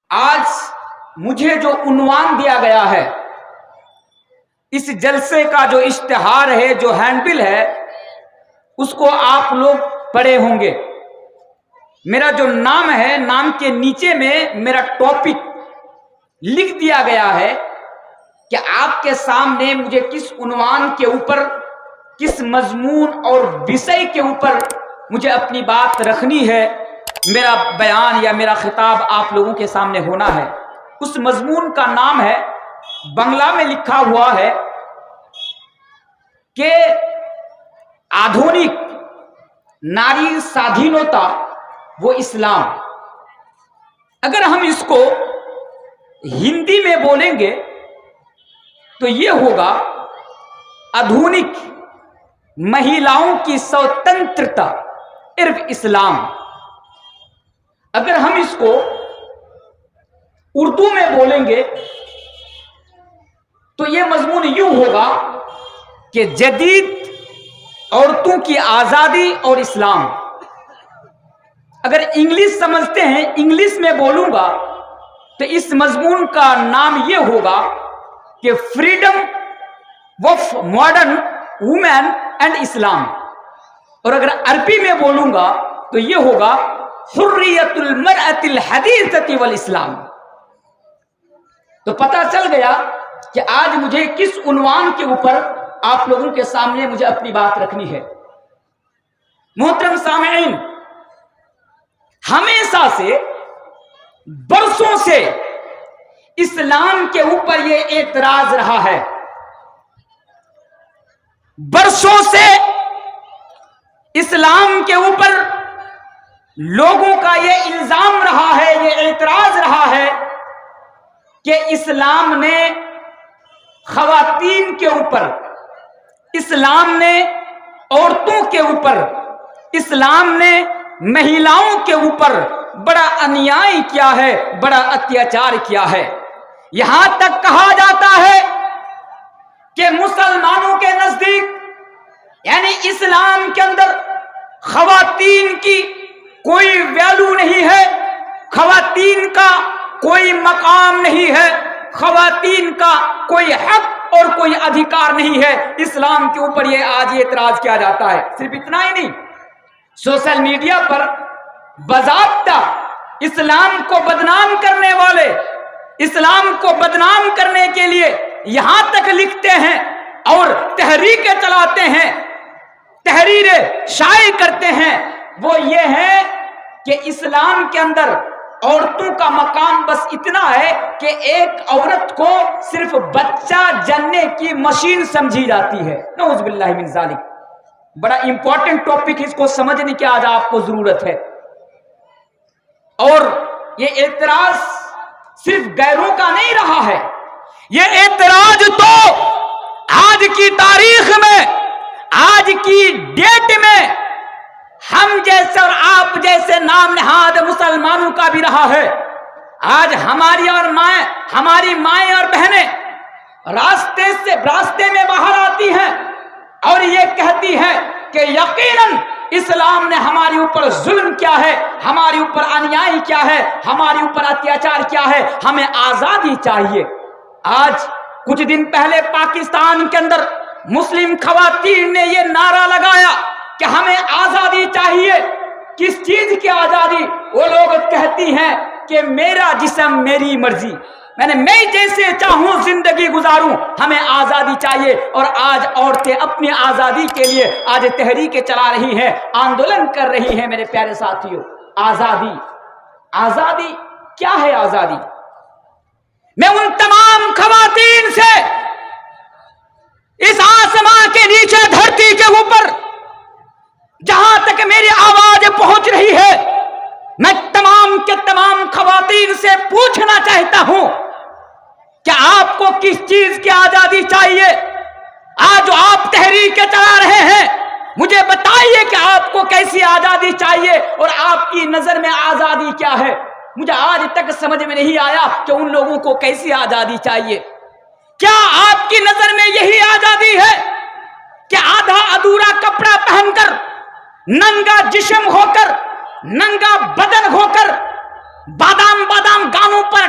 آج مجھے جو عنوان دیا گیا ہے، اس جلسے کا جو اشتہار ہے، جو ہینڈبل ہے، اس کو آپ لوگ پڑھے ہوں گے۔ میرا جو نام ہے، نام کے نیچے میں میرا ٹاپک لکھ دیا گیا ہے کہ آپ کے سامنے مجھے کس عنوان کے اوپر، کس مضمون اور وشے کے اوپر مجھے اپنی بات رکھنی ہے، میرا بیان یا میرا خطاب آپ لوگوں کے سامنے ہونا ہے۔ اس مضمون کا نام ہے، بنگلہ میں لکھا ہوا ہے کہ آدھونک ناری سادھینوتا وہ اسلام۔ اگر ہم اس کو ہندی میں بولیں گے تو یہ ہوگا آدھونک مہیلاؤں کی سوتنترتا عرف اسلام۔ اگر ہم اس کو اردو میں بولیں گے تو یہ مضمون یوں ہوگا کہ جدید عورتوں کی آزادی اور اسلام۔ اگر انگلش سمجھتے ہیں، انگلش میں بولوں گا تو اس مضمون کا نام یہ ہوگا کہ Freedom of Modern Woman and Islam. اور اگر عربی میں بولوں گا تو یہ ہوگا حریت المرأة الحدیثة والاسلام۔ تو پتہ چل گیا کہ آج مجھے کس عنوان کے اوپر آپ لوگوں کے سامنے مجھے اپنی بات رکھنی ہے۔ محترم سامعین، ہمیشہ سے، برسوں سے اسلام کے اوپر یہ اعتراض رہا ہے، برسوں سے اسلام کے اوپر لوگوں کا یہ الزام رہا ہے، یہ اعتراض رہا ہے کہ اسلام نے خواتین کے اوپر، اسلام نے عورتوں کے اوپر، اسلام نے مہیلاؤں کے اوپر بڑا انیائی کیا ہے، بڑا اتیاچار کیا ہے۔ یہاں تک کہا جاتا ہے کہ مسلمانوں کے نزدیک، یعنی اسلام کے اندر، خواتین کی کوئی ویلو نہیں ہے، خواتین کا کوئی مقام نہیں ہے، خواتین کا کوئی حق اور کوئی ادھیکار نہیں ہے۔ اسلام کے اوپر یہ آج اعتراض کیا جاتا ہے۔ صرف اتنا ہی نہیں، سوشل میڈیا پر باضابطہ اسلام کو بدنام کرنے والے، اسلام کو بدنام کرنے کے لیے یہاں تک لکھتے ہیں اور تحریکیں چلاتے ہیں، تحریریں شائع کرتے ہیں، وہ یہ ہے کہ اسلام کے اندر عورتوں کا مقام بس اتنا ہے کہ ایک عورت کو صرف بچہ جننے کی مشین سمجھی جاتی ہے۔ نعوذ باللہ من ذالک۔ بڑا امپورٹنٹ ٹاپک، اس کو سمجھنے کی آج آپ کو ضرورت ہے۔ اور یہ اعتراض صرف غیروں کا نہیں رہا ہے، یہ اعتراض تو آج کی تاریخ میں، آج کی ڈیٹ میں ہم جیسے اور آپ جیسے نام نہاد مسلمانوں کا بھی رہا ہے۔ آج ہماری مائیں اور بہنیں راستے میں باہر آتی ہیں اور یہ کہتی ہیں کہ یقیناً اسلام نے ہمارے اوپر ظلم کیا ہے، ہمارے اوپر انیائی کیا ہے، ہمارے اوپر اتیاچار کیا ہے، ہمیں آزادی چاہیے۔ آج کچھ دن پہلے پاکستان کے اندر مسلم خواتین نے یہ نعرہ لگایا کہ ہمیں آزادی چاہیے۔ کس چیز کی آزادی؟ وہ لوگ کہتی ہیں کہ میرا جسم میری مرضی، میں جیسے چاہوں زندگی گزاروں، ہمیں آزادی چاہیے۔ اور آج عورتیں اپنی آزادی کے لیے آج تحریکیں چلا رہی ہیں، آندولن کر رہی ہیں۔ میرے پیارے ساتھیوں، آزادی، آزادی کیا ہے؟ آزادی، میں ان تمام خواتین سے اس آسمان کے نیچے، دھرتی کے اوپر، جہاں تک میری آواز پہنچ رہی ہے، میں تمام کے تمام خواتین سے پوچھنا چاہتا ہوں کہ آپ کو کس چیز کی آزادی چاہیے؟ آج جو آپ تحریکیں چلا رہے ہیں، مجھے بتائیے کہ آپ کو کیسی آزادی چاہیے اور آپ کی نظر میں آزادی کیا ہے؟ مجھے آج تک سمجھ میں نہیں آیا کہ ان لوگوں کو کیسی آزادی چاہیے۔ کیا آپ کی نظر میں یہی آزادی ہے کہ آدھا ادھورا کپڑا پہن کر، ننگا جسم ہو کر، ننگا بدن ہو کر، بادام گانوں پر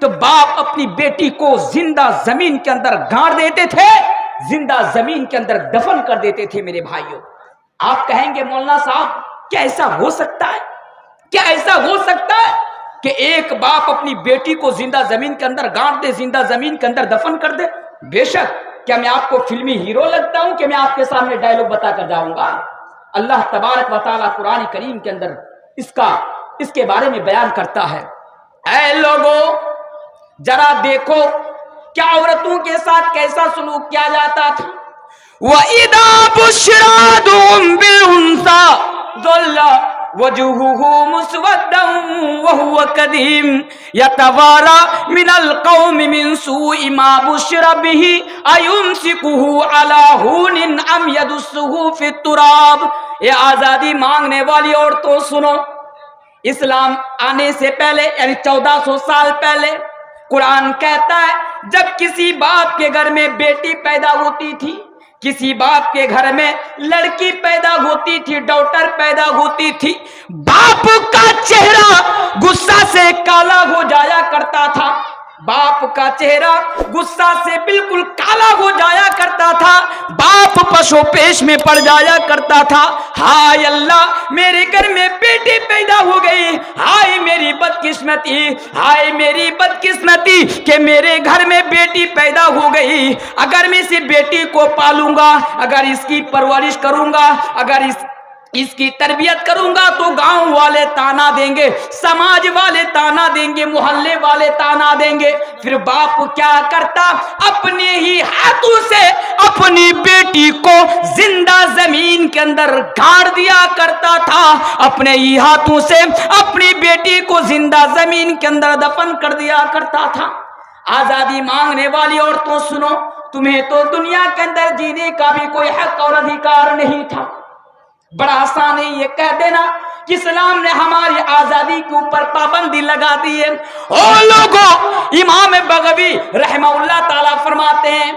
تو باپ اپنی بیٹی کو زندہ زمین کے اندر گاڑ دیتے تھے، زندہ زمین کے اندر دفن کر دیتے تھے۔ میرے بھائیوں، آپ کہیں گے مولانا صاحب کیا ایسا ہو سکتا ہے؟ کیا ایسا ہو سکتا ہے کہ ایک باپ اپنی بیٹی کو زندہ زمین کے اندر گاڑ دے، زندہ زمین کے اندر دفن کر دے؟ بے شک۔ کیا میں آپ کو فلمی ہیرو لگتا ہوں کہ میں آپ کے سامنے ڈائلوگ بتا کر جاؤں گا؟ اللہ تبارک و تعالیٰ قرآن کریم کے اندر اس کے بارے میں بیان کرتا ہے، اے لوگوں ذرا دیکھو کیا عورتوں کے ساتھ کیسا سلوک کیا جاتا تھا۔ وَإِذَا بُشِّرَ أَحَدُهُم بِالْأُنثَىٰ ظَلَّ وَجْهُهُ مُسْوَدًّا وَهُوَ كَظِيمٌ يَتَوَارَىٰ مِنَ الْقَوْمِ مِنْ سُوءِ مَا بُشِّرَ بِهِ أَيُمْسِكُهُ عَلَىٰ هُونٍ أَمْ يَدُسُّهُ فِي التُّرَابِ۔ اے آزادی مانگنے والی عورتوں سنو، اسلام آنے سے پہلے یعنی 1400 سال پہلے قرآن کہتا ہے جب کسی باپ کے گھر میں بیٹی پیدا ہوتی تھی، کسی باپ کے گھر میں لڑکی پیدا ہوتی تھی، ڈاٹر پیدا ہوتی تھی، باپ کا چہرہ غصہ سے کالا ہو جایا کرتا تھا، باپ کا چہرہ غصہ سے بالکل کالا ہو جایا کرتا تھا، باپ پشو پیش میں پڑ جایا کرتا تھا، ہائے اللہ میرے گھر میں بیٹی پیدا ہو گئی، ہائے میری بدقسمتی، ہائے میری بدقسمتی کہ میرے گھر میں بیٹی پیدا ہو گئی، اگر میں اس بیٹی کو پالوں گا، اگر اس کی پرورش کروں گا، اگر اس کی تربیت کروں گا تو گاؤں والے تانا دیں گے، سماج والے تانا دیں گے، محلے والے تانا دیں گے۔ پھر باپ کیا کرتا؟ اپنے ہی ہاتھوں سے اپنی بیٹی کو زندہ زمین کے اندر گاڑ دیا کرتا تھا، اپنے ہی ہاتھوں سے اپنی بیٹی کو زندہ زمین کے اندر دفن کر دیا کرتا تھا۔ آزادی مانگنے والی عورتوں سنو، تمہیں تو دنیا کے اندر جینے کا بھی کوئی حق اور ادھیکار نہیں تھا۔ بڑا آسان ہے یہ کہہ دینا کہ اسلام نے ہماری آزادی کے اوپر پابندی لگا دی ہے۔ او لوگوں، امام بغوی رحمہ اللہ تعالیٰ فرماتے ہیں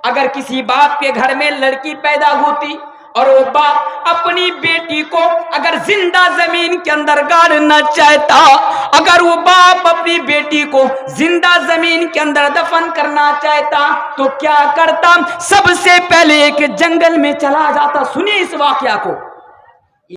اگر کسی باپ کے گھر میں لڑکی پیدا ہوتی اور وہ باپ اپنی بیٹی کو اگر زندہ زمین کے اندر گاڑنا چاہتا، اگر وہ باپ اپنی بیٹی کو زندہ زمین کے اندر دفن کرنا چاہتا تو کیا کرتا؟ سب سے پہلے ایک جنگل میں چلا جاتا۔ سنیے اس واقعہ کو،